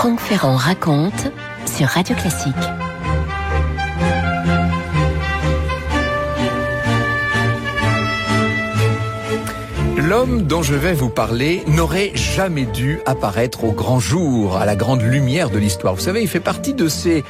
Franck Ferrand raconte sur Radio Classique. L'homme dont je vais vous parler n'aurait jamais dû apparaître au grand jour, à la grande lumière de l'histoire. Vous savez, il fait partie de ces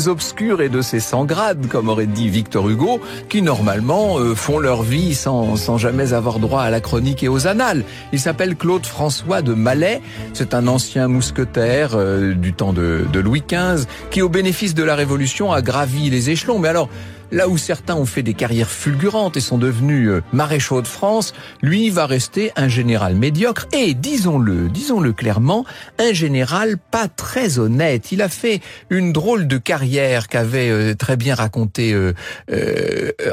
obscurs et de ces sans grades, comme aurait dit Victor Hugo, qui normalement font leur vie sans jamais avoir droit à la chronique et aux annales. Il s'appelle Claude François de Mallet. C'est un ancien mousquetaire du temps de Louis XV, qui au bénéfice de la Révolution a gravi les échelons. Mais alors, là où certains ont fait des carrières fulgurantes et sont devenus maréchaux de France, lui va rester un général médiocre et, disons-le clairement, un général pas très honnête. Il a fait une drôle de carrière qu'avait très bien raconté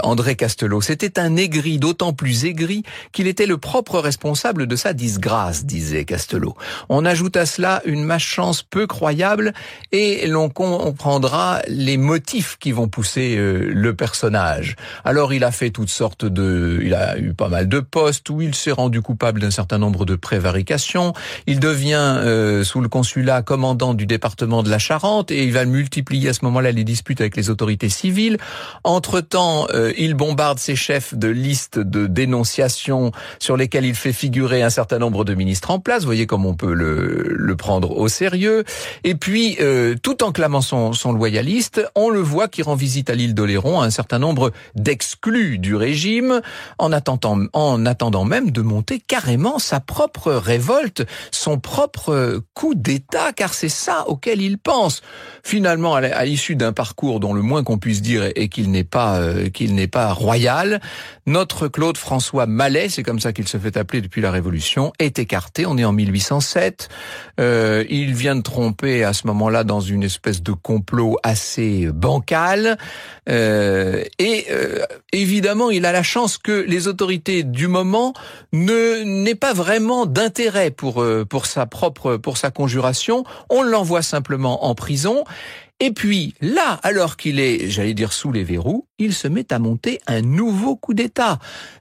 André Castelot. C'était un aigri, d'autant plus aigri qu'il était le propre responsable de sa disgrâce, disait Castelot. On ajoute à cela une malchance peu croyable et l'on comprendra les motifs qui vont pousser le personnage. Alors il a fait il a eu pas mal de postes où il s'est rendu coupable d'un certain nombre de prévarications. Il devient sous le consulat commandant du département de la Charente et il va multiplier à ce moment-là les disputes avec les autorités civiles. Entre-temps, il bombarde ses chefs de listes de dénonciations sur lesquelles il fait figurer un certain nombre de ministres en place. Vous voyez comme on peut le prendre au sérieux. Et puis, tout en clamant son loyaliste, on le voit qui rend visite à l'île d'Oléron à un certain nombre d'exclus du régime, en attendant même de monter carrément sa propre révolte, son propre coup d'État, car c'est ça auquel il pense. Finalement, à l'issue d'un parcours dont le moins qu'on puisse dire est qu'il n'est pas royal, notre Claude François Mallet, c'est comme ça qu'il se fait appeler depuis la Révolution, est écarté. On est en 1807. Il vient de tromper à ce moment-là dans une espèce de complot assez bancal. Évidemment, il a la chance que les autorités du moment n'aient pas vraiment d'intérêt pour sa conjuration. On l'envoie simplement en prison. Et puis, là, alors qu'il est, j'allais dire, sous les verrous, il se met à monter un nouveau coup d'État.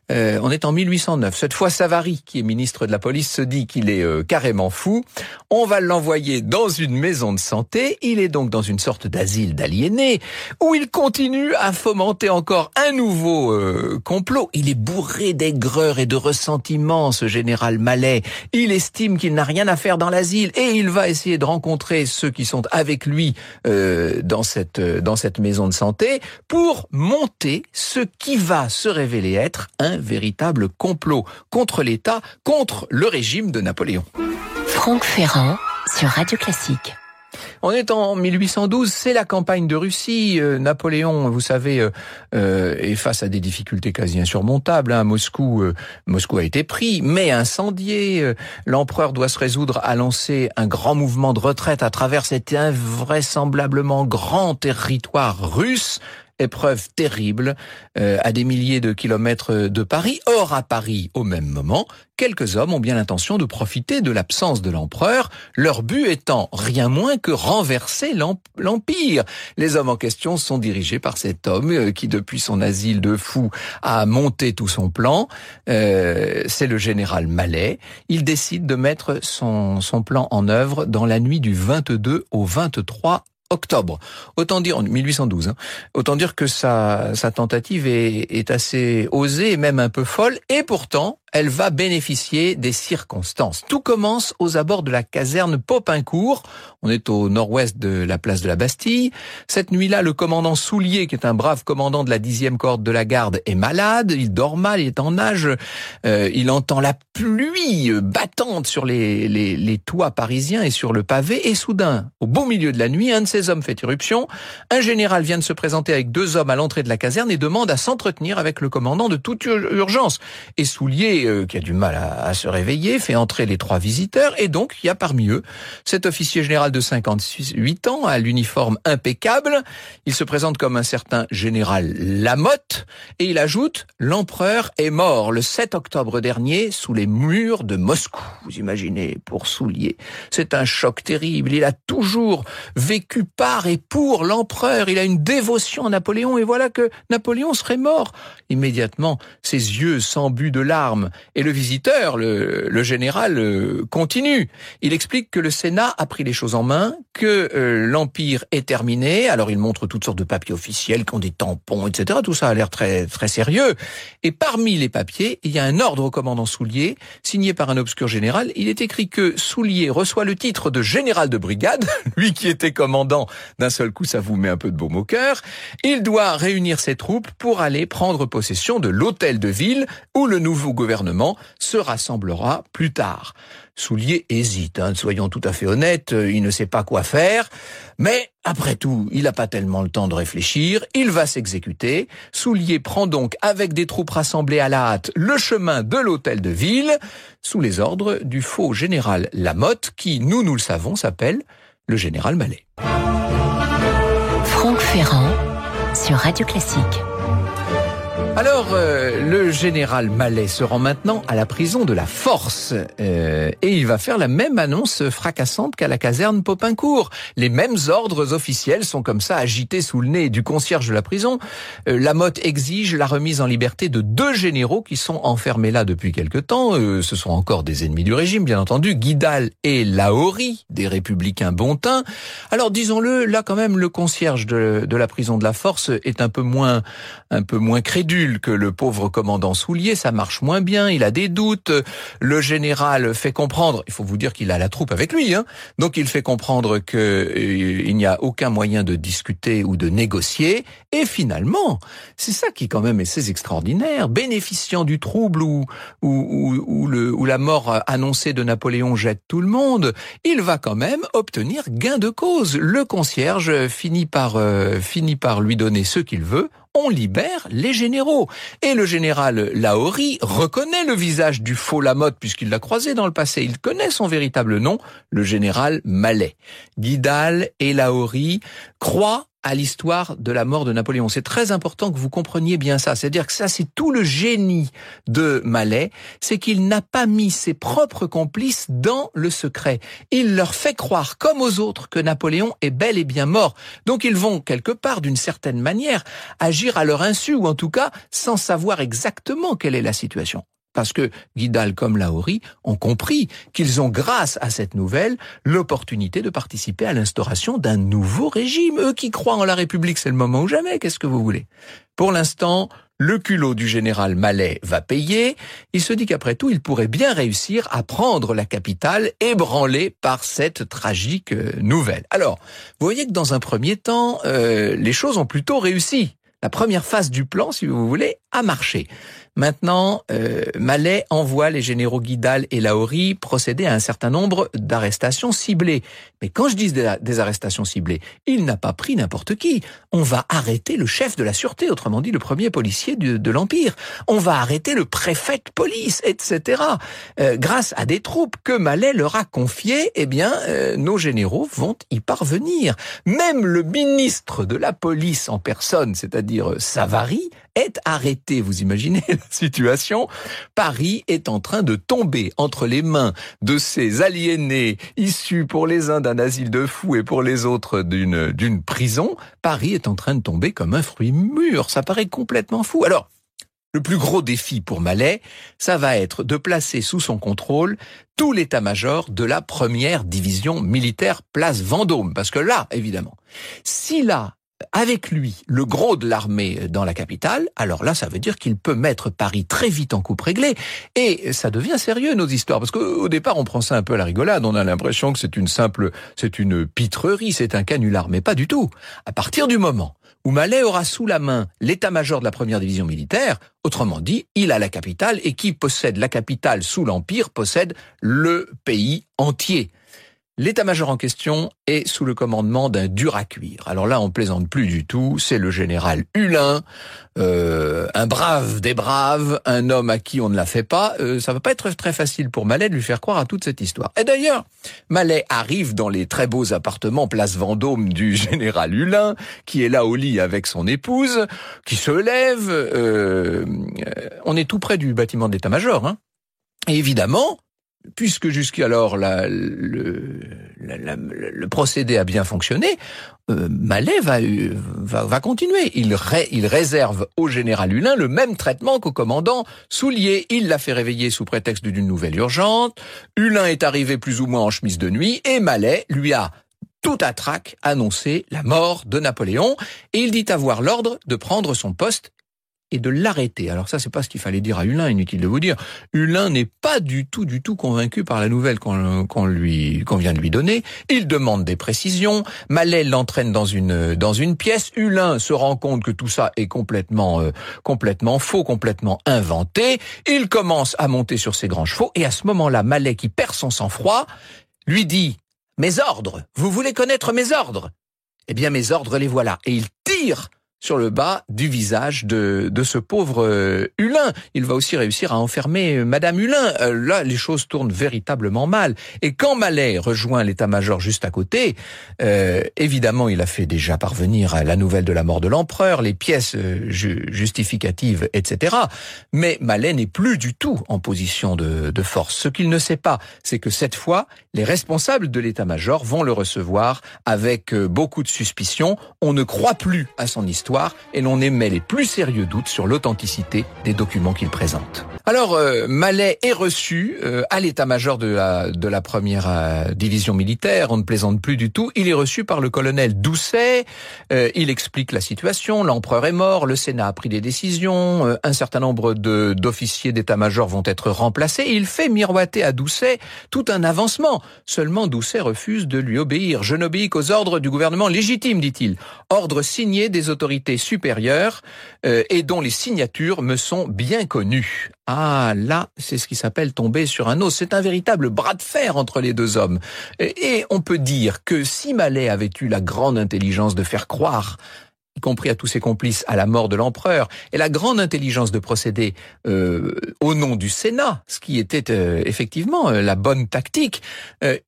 On est en 1809. Cette fois, Savary, qui est ministre de la police, se dit qu'il est carrément fou. On va l'envoyer dans une maison de santé. Il est donc dans une sorte d'asile d'aliénés, où il continue à fomenter encore un nouveau complot. Il est bourré d'aigreur et de ressentiment, ce général Mallet. Il estime qu'il n'a rien à faire dans l'asile et il va essayer de rencontrer ceux qui sont avec lui dans cette maison de santé pour monter ce qui va se révéler être un véritable complot contre l'État, contre le régime de Napoléon. Franck Ferrand sur Radio Classique. On est en 1812, c'est la campagne de Russie. Napoléon, vous savez, est face à des difficultés quasi insurmontables. Moscou a été pris, mais incendié. L'empereur doit se résoudre à lancer un grand mouvement de retraite à travers cet invraisemblablement grand territoire russe. Épreuve terrible à des milliers de kilomètres de Paris. Or, à Paris, au même moment, quelques hommes ont bien l'intention de profiter de l'absence de l'empereur, leur but étant rien moins que renverser l'Empire. Les hommes en question sont dirigés par cet homme qui, depuis son asile de fou, a monté tout son plan. C'est le général Mallet. Il décide de mettre son plan en œuvre dans la nuit du 22 au 23 octobre. Autant dire, en 1812, autant dire que sa tentative est assez osée et même un peu folle, et pourtant, elle va bénéficier des circonstances. Tout commence aux abords de la caserne Popincourt. On est au nord-ouest de la place de la Bastille. Cette nuit-là, le commandant Soulier, qui est un brave commandant de la 10e cohorte de la garde, est malade. Il dort mal, il est en nage. Il entend la pluie battante sur les toits parisiens et sur le pavé. Et soudain, au beau milieu de la nuit, un de ces hommes fait irruption. Un général vient de se présenter avec 2 hommes à l'entrée de la caserne et demande à s'entretenir avec le commandant de toute urgence. Et Soulier, qui a du mal à se réveiller, fait entrer les 3 visiteurs, et donc il y a parmi eux cet officier général de 58 ans, à l'uniforme impeccable. Il se présente comme un certain général Lamotte, et il ajoute « L'empereur est mort le 7 octobre dernier sous les murs de Moscou ». Vous imaginez, pour Soulier, c'est un choc terrible. Il a toujours vécu par et pour l'empereur. Il a une dévotion à Napoléon, et voilà que Napoléon serait mort. Immédiatement, ses yeux s'embuent de larmes. Et le visiteur, le général, continue. Il explique que le Sénat a pris les choses en main, que l'Empire est terminé. Alors il montre toutes sortes de papiers officiels qui ont des tampons, etc. Tout ça a l'air très, très sérieux. Et parmi les papiers, il y a un ordre au commandant Soulier, signé par un obscur général. Il est écrit que Soulier reçoit le titre de général de brigade, lui qui était commandant. D'un seul coup, ça vous met un peu de baume au cœur. Il doit réunir ses troupes pour aller prendre possession de l'hôtel de ville où le nouveau gouvernement se rassemblera plus tard. Soulier hésite, soyons tout à fait honnêtes, il ne sait pas quoi faire, mais après tout, il n'a pas tellement le temps de réfléchir, il va s'exécuter. Soulier prend donc, avec des troupes rassemblées à la hâte, le chemin de l'hôtel de ville, sous les ordres du faux général Lamotte, qui, nous le savons, s'appelle le général Mallet. Franck Ferrand sur Radio Classique. Alors, le général Mallet se rend maintenant à la prison de la Force et il va faire la même annonce fracassante qu'à la caserne Popincourt. Les mêmes ordres officiels sont comme ça agités sous le nez du concierge de la prison. Lamotte exige la remise en liberté de 2 généraux qui sont enfermés là depuis quelque temps. Ce sont encore des ennemis du régime, bien entendu, Guidal et Lahorie, des républicains bon teint. Alors, disons-le, là quand même, le concierge de la prison de la Force est un peu moins crédule que le pauvre commandant Soulier, ça marche moins bien, il a des doutes, le général fait comprendre, il faut vous dire qu'il a la troupe avec lui, donc il fait comprendre qu'il n'y a aucun moyen de discuter ou de négocier, et finalement, c'est ça qui quand même est assez extraordinaire, bénéficiant du trouble où la mort annoncée de Napoléon jette tout le monde, il va quand même obtenir gain de cause. Le concierge finit par lui donner ce qu'il veut, on libère les généraux. Et le général Lahorie reconnaît le visage du faux Lamotte puisqu'il l'a croisé dans le passé. Il connaît son véritable nom, le général Mallet. Guidal et Lahorie croient à l'histoire de la mort de Napoléon. C'est très important que vous compreniez bien ça. C'est-à-dire que ça, c'est tout le génie de Mallet, c'est qu'il n'a pas mis ses propres complices dans le secret. Il leur fait croire, comme aux autres, que Napoléon est bel et bien mort. Donc ils vont, quelque part, d'une certaine manière, agir à leur insu, ou en tout cas, sans savoir exactement quelle est la situation. Parce que Guidal comme Lahorie ont compris qu'ils ont, grâce à cette nouvelle, l'opportunité de participer à l'instauration d'un nouveau régime. Eux qui croient en la République, c'est le moment ou jamais, qu'est-ce que vous voulez ? Pour l'instant, le culot du général Mallet va payer. Il se dit qu'après tout, il pourrait bien réussir à prendre la capitale, ébranlé par cette tragique nouvelle. Alors, vous voyez que dans un premier temps, les choses ont plutôt réussi. La première phase du plan, si vous voulez, a marché. Maintenant, Mallet envoie les généraux Guidal et Lahorie procéder à un certain nombre d'arrestations ciblées. Mais quand je dis des arrestations ciblées, il n'a pas pris n'importe qui. On va arrêter le chef de la sûreté, autrement dit le premier policier de l'Empire. On va arrêter le préfet de police, etc. Grâce à des troupes que Mallet leur a confiées, nos généraux vont y parvenir. Même le ministre de la police en personne, c'est-à-dire Savary, est arrêté. Vous imaginez la situation? Paris est en train de tomber entre les mains de ces aliénés issus pour les uns d'un asile de fous et pour les autres d'une prison. Paris est en train de tomber comme un fruit mûr. Ça paraît complètement fou. Alors, le plus gros défi pour Mallet, ça va être de placer sous son contrôle tout l'état-major de la première division militaire place Vendôme. Parce que là, évidemment, s'il a avec lui le gros de l'armée dans la capitale, alors là, ça veut dire qu'il peut mettre Paris très vite en coupe réglée. Et ça devient sérieux, nos histoires. Parce qu'au départ, on prend ça un peu à la rigolade. On a l'impression que c'est une pitrerie, c'est un canular. Mais pas du tout. À partir du moment où Mallet aura sous la main l'état-major de la première division militaire, autrement dit, il a la capitale, et qui possède la capitale sous l'Empire possède le pays entier. L'état-major en question est sous le commandement d'un dur à cuire. Alors là, on plaisante plus du tout, c'est le général Hulin, un brave des braves, un homme à qui on ne la fait pas. Ça va pas être très facile pour Mallet de lui faire croire à toute cette histoire. Et d'ailleurs, Mallet arrive dans les très beaux appartements place Vendôme du général Hulin, qui est là au lit avec son épouse, qui se lève. On est tout près du bâtiment de l'état-major, Et évidemment, puisque jusqu'alors le procédé a bien fonctionné, Mallet va continuer. Il réserve au général Hulin le même traitement qu'au commandant Soulier. Il l'a fait réveiller sous prétexte d'une nouvelle urgente. Hulin est arrivé plus ou moins en chemise de nuit et Mallet lui a tout à trac annoncé la mort de Napoléon et il dit avoir l'ordre de prendre son poste et de l'arrêter. Alors ça, c'est pas ce qu'il fallait dire à Hulin, inutile de vous dire. Hulin n'est pas du tout convaincu par la nouvelle qu'on vient de lui donner. Il demande des précisions. Mallet l'entraîne dans une pièce. Hulin se rend compte que tout ça est complètement faux, complètement inventé. Il commence à monter sur ses grands chevaux et à ce moment-là, Mallet, qui perd son sang-froid, lui dit: mes ordres, vous voulez connaître mes ordres? Eh bien, mes ordres, les voilà. Et il tire sur le bas du visage de ce pauvre Hulin. Il va aussi réussir à enfermer Madame Hulin. Là, les choses tournent véritablement mal. Et quand Mallet rejoint l'état-major juste à côté, évidemment, il a fait déjà parvenir la nouvelle de la mort de l'empereur, les pièces justificatives, etc. Mais Mallet n'est plus du tout en position de force. Ce qu'il ne sait pas, c'est que cette fois, les responsables de l'état-major vont le recevoir avec beaucoup de suspicion. On ne croit plus à son histoire et l'on émet les plus sérieux doutes sur l'authenticité des documents qu'il présente. Alors, Mallet est reçu à l'état-major de la première division militaire. On ne plaisante plus du tout. Il est reçu par le colonel Doucet. Il explique la situation. L'empereur est mort. Le Sénat a pris des décisions. Un certain nombre d'officiers d'état-major vont être remplacés. Il fait miroiter à Doucet tout un avancement. Seulement, Doucet refuse de lui obéir. Je n'obéis qu'aux ordres du gouvernement légitime, dit-il. Ordre signé des autorités supérieures et dont les signatures me sont bien connues. Ah, là, c'est ce qui s'appelle tomber sur un os. C'est un véritable bras de fer entre les deux hommes. Et on peut dire que si Mallet avait eu la grande intelligence de faire croire, y compris à tous ses complices, à la mort de l'empereur, et la grande intelligence de procéder au nom du Sénat, ce qui était effectivement la bonne tactique,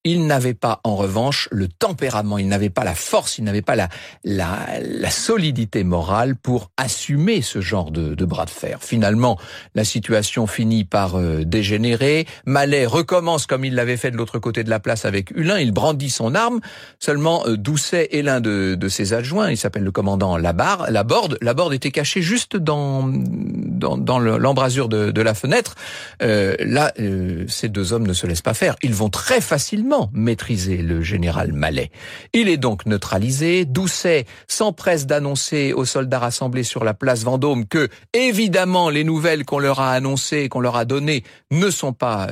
il n'avait pas en revanche le tempérament, il n'avait pas la force, il n'avait pas la solidité morale pour assumer ce genre de bras de fer. Finalement, la situation finit par dégénérer. Mallet recommence comme il l'avait fait de l'autre côté de la place avec Hulin, il brandit son arme. Seulement Doucet et l'un de ses adjoints, il s'appelle le commandant Laborde était caché juste dans l'embrasure de la fenêtre. Ces deux hommes ne se laissent pas faire. Ils vont très facilement maîtriser le général Mallet. Il est donc neutralisé. Doucet s'empresse d'annoncer aux soldats rassemblés sur la place Vendôme que, évidemment, les nouvelles qu'on leur a annoncées, qu'on leur a données, ne sont pas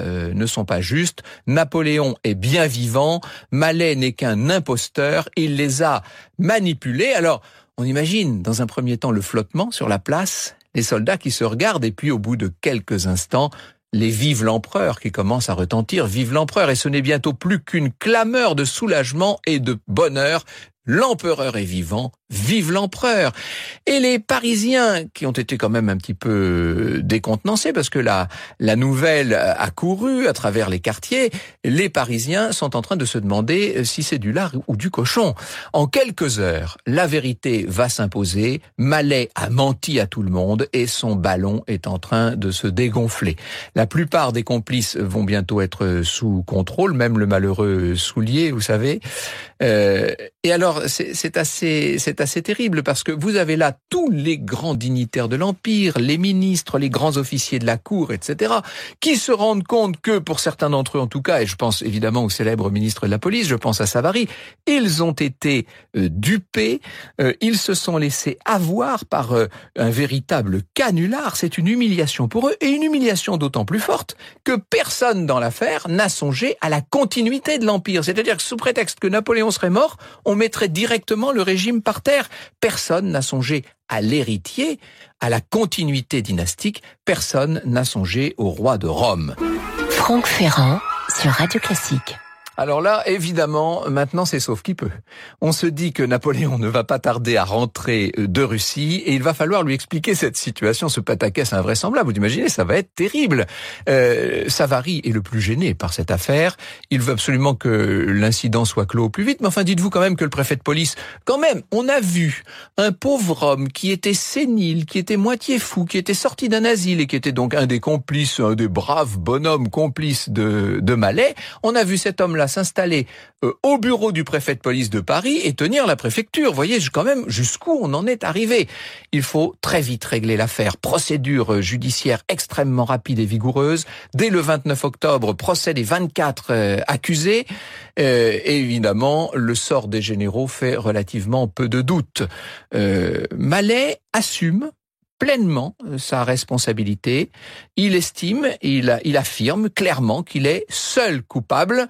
justes. Napoléon est bien vivant. Mallet n'est qu'un imposteur. Il les a manipulés. Alors, on imagine, dans un premier temps, le flottement sur la place, les soldats qui se regardent, et puis au bout de quelques instants, les vive l'empereur qui commencent à retentir, vive l'empereur, et ce n'est bientôt plus qu'une clameur de soulagement et de bonheur. L'empereur est vivant, vive l'empereur. Et les Parisiens, qui ont été quand même un petit peu décontenancés, parce que la nouvelle a couru à travers les quartiers, les Parisiens sont en train de se demander si c'est du lard ou du cochon. En quelques heures, la vérité va s'imposer. Mallet a menti à tout le monde et son ballon est en train de se dégonfler. La plupart des complices vont bientôt être sous contrôle, même le malheureux Soulier, vous savez. Et alors, c'est assez terrible parce que vous avez là tous les grands dignitaires de l'Empire, les ministres, les grands officiers de la cour, etc., qui se rendent compte que, pour certains d'entre eux en tout cas, et je pense évidemment au célèbre ministre de la police, je pense à Savary, ils ont été dupés, ils se sont laissés avoir par un véritable canular. C'est une humiliation pour eux, et une humiliation d'autant plus forte que personne dans l'affaire n'a songé à la continuité de l'Empire. C'est-à-dire que sous prétexte que Napoléon serait mort, on mettrait directement le régime par terre. Personne n'a songé à l'héritier, à la continuité dynastique. Personne n'a songé au roi de Rome. Franck Ferrand sur Radio Classique. Alors là, évidemment, maintenant c'est sauf qui peut. On se dit que Napoléon ne va pas tarder à rentrer de Russie et il va falloir lui expliquer cette situation, ce pataquès invraisemblable. Vous imaginez, ça va être terrible. Savary est le plus gêné par cette affaire. Il veut absolument que l'incident soit clos au plus vite. Mais enfin, dites-vous quand même que le préfet de police, quand même, on a vu un pauvre homme qui était sénile, qui était moitié fou, qui était sorti d'un asile et qui était donc un des complices, un des braves bonhommes complices de Mallet. On a vu cet homme-là s'installer au bureau du préfet de police de Paris et tenir la préfecture. Vous voyez quand même jusqu'où on en est arrivé. Il faut très vite régler l'affaire. Procédure judiciaire extrêmement rapide et vigoureuse. Dès le 29 octobre, procès des 24 accusés. Et évidemment, le sort des généraux fait relativement peu de doute. Mallet assume pleinement sa responsabilité. Il estime, il affirme clairement qu'il est seul coupable.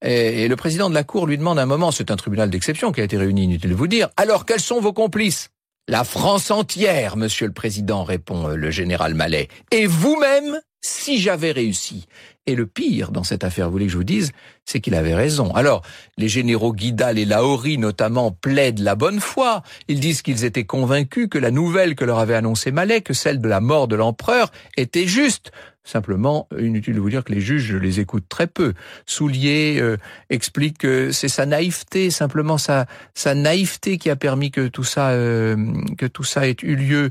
Et le président de la Cour lui demande un moment, c'est un tribunal d'exception qui a été réuni, inutile de vous dire, alors quels sont vos complices ? La France entière, monsieur le président, répond le général Mallet. Et vous-même, si j'avais réussi. Et le pire dans cette affaire, vous voulez que je vous dise, c'est qu'il avait raison. Alors, les généraux Guidal et Lahorie, notamment, plaident la bonne foi. Ils disent qu'ils étaient convaincus que la nouvelle que leur avait annoncée Mallet, que celle de la mort de l'empereur, était juste. Simplement, inutile de vous dire que les juges, je les écoute très peu. Soulier explique que c'est sa naïveté, simplement sa naïveté qui a permis que tout ça ait eu lieu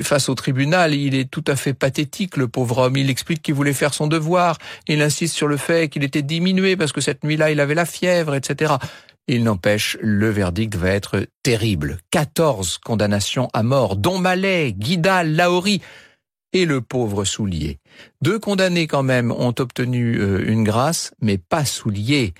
face au tribunal. Il est tout à fait pathétique, le pauvre homme. Il explique qu'il voulait faire son devoir. Il insiste sur le fait qu'il était diminué parce que cette nuit-là, il avait la fièvre, etc. Il n'empêche, le verdict va être terrible. 14 condamnations à mort, dont Mallet, Guidal, Lahorie et le pauvre Soulier. 2 condamnés quand même ont obtenu une grâce, mais pas Soulier.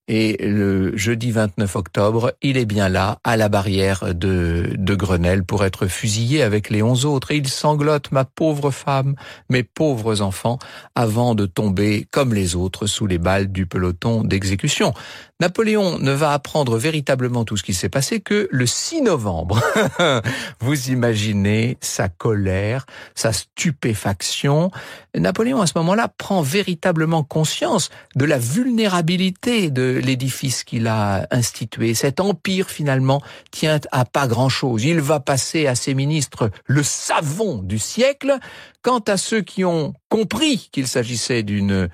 Et le jeudi 29 octobre, il est bien là, à la barrière de Grenelle, pour être fusillé avec les 11 autres. Et il sanglote, ma pauvre femme, mes pauvres enfants, avant de tomber, comme les autres, sous les balles du peloton d'exécution. Napoléon ne va apprendre véritablement tout ce qui s'est passé que le 6 novembre. Vous imaginez sa colère, sa stupéfaction. Napoléon, à ce moment-là, prend véritablement conscience de la vulnérabilité de l'édifice qu'il a institué. Cet empire, finalement, tient à pas grand-chose. Il va passer à ses ministres le savon du siècle. Quant à ceux qui ont compris qu'il s'agissait d'une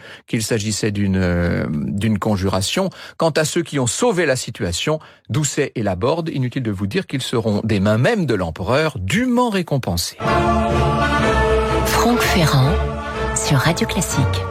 conjuration, quant à ceux qui ont sauvé la situation, Doucet et Laborde, inutile de vous dire qu'ils seront des mains même de l'empereur dûment récompensés. Franck Ferrand sur Radio Classique.